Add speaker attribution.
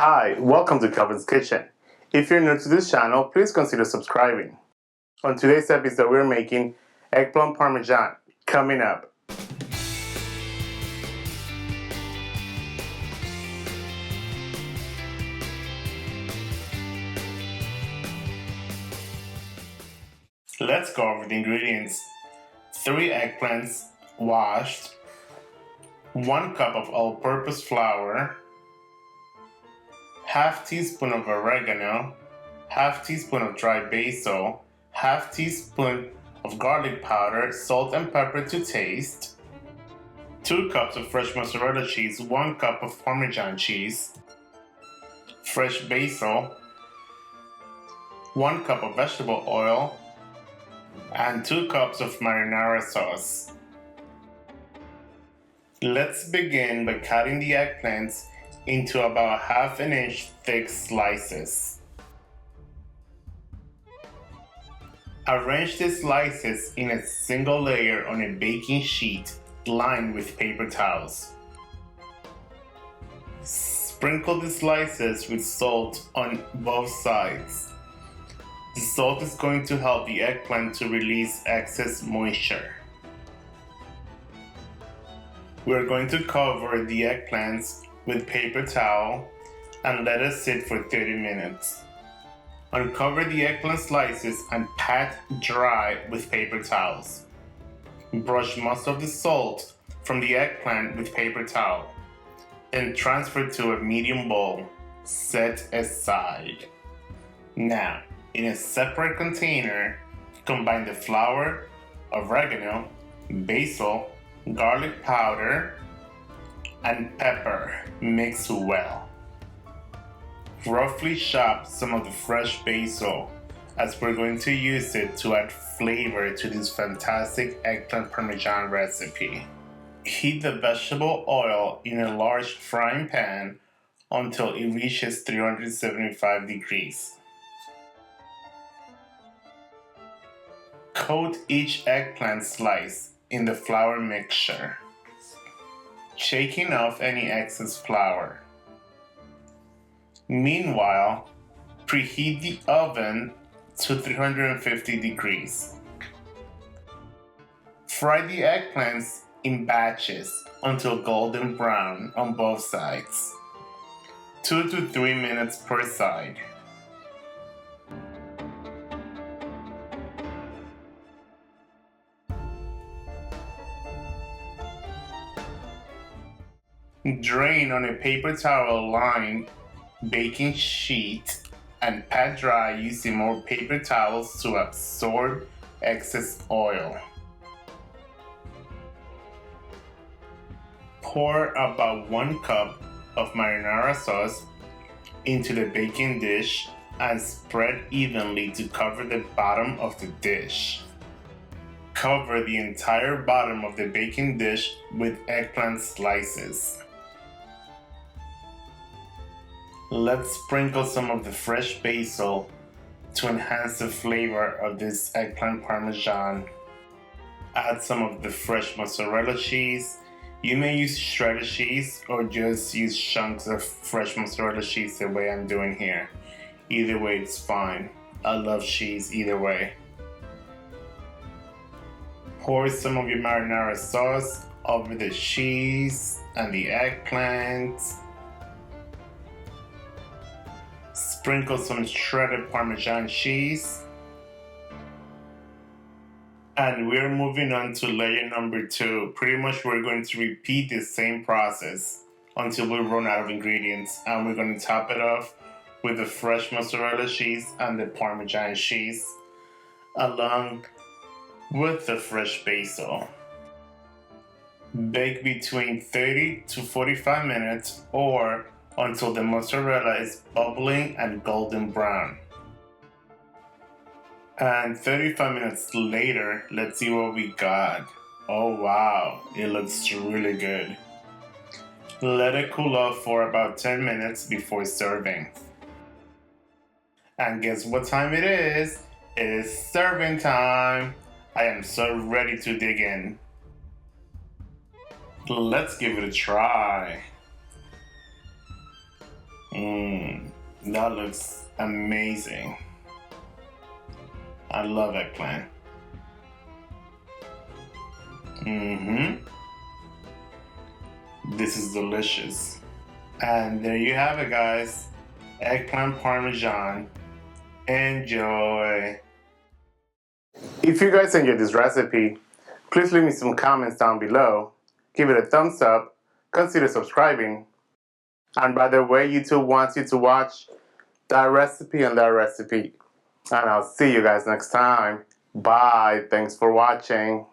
Speaker 1: Hi, welcome to Kelvin's Kitchen. If you're new to this channel, please consider subscribing. On today's episode, we're making eggplant parmesan. Coming up. Let's go over the ingredients. 3 eggplants washed, 1 cup of all-purpose flour, half teaspoon of oregano, half teaspoon of dry basil, half teaspoon of garlic powder, salt and pepper to taste, 2 cups of fresh mozzarella cheese, 1 cup of Parmesan cheese, fresh basil, 1 cup of vegetable oil, and 2 cups of marinara sauce. Let's begin by cutting the eggplants into about 1/2 inch thick slices. Arrange the slices in a single layer on a baking sheet lined with paper towels. Sprinkle the slices with salt on both sides. The salt is going to help the eggplant to release excess moisture. We're going to cover the eggplants with paper towel and let it sit for 30 minutes. Uncover the eggplant slices and pat dry with paper towels. Brush most of the salt from the eggplant with paper towel. Then transfer to a medium bowl. Set aside. Now, in a separate container, combine the flour, oregano, basil, garlic powder, and pepper. Mix well. Roughly chop some of the fresh basil, as we're going to use it to add flavor to this fantastic eggplant parmesan recipe. Heat the vegetable oil in a large frying pan until it reaches 375 degrees. Coat each eggplant slice in the flour mixture, shaking off any excess flour. Meanwhile, preheat the oven to 350 degrees. Fry the eggplants in batches until golden brown on both sides, 2 to 3 minutes per side. Drain on a paper towel lined baking sheet and pat dry using more paper towels to absorb excess oil. Pour about 1 cup of marinara sauce into the baking dish and spread evenly to cover the bottom of the dish. Cover the entire bottom of the baking dish with eggplant slices. Let's sprinkle some of the fresh basil to enhance the flavor of this eggplant parmesan. Add some of the fresh mozzarella cheese. You may use shredded cheese or just use chunks of fresh mozzarella cheese the way I'm doing here. Either way, it's fine. I love cheese either way. Pour some of your marinara sauce over the cheese and the eggplant. Sprinkle some shredded Parmesan cheese. And we're moving on to layer number 2. Pretty much we're going to repeat the same process until we run out of ingredients. And we're going to top it off with the fresh mozzarella cheese and the Parmesan cheese, along with the fresh basil. Bake between 30 to 45 minutes or until the mozzarella is bubbling and golden brown. And 35 minutes later, let's see what we got. Oh wow, it looks really good. Let it cool off for about 10 minutes before serving. And guess what time it is? It is serving time. I am so ready to dig in. Let's give it a try. That looks amazing. I love eggplant. This is delicious. And there you have it, guys. Eggplant Parmesan. Enjoy. If you guys enjoyed this recipe, please leave me some comments down below. Give it a thumbs up. Consider subscribing. And by the way, YouTube wants you to watch that recipe and that recipe. And I'll see you guys next time. Bye. Thanks for watching.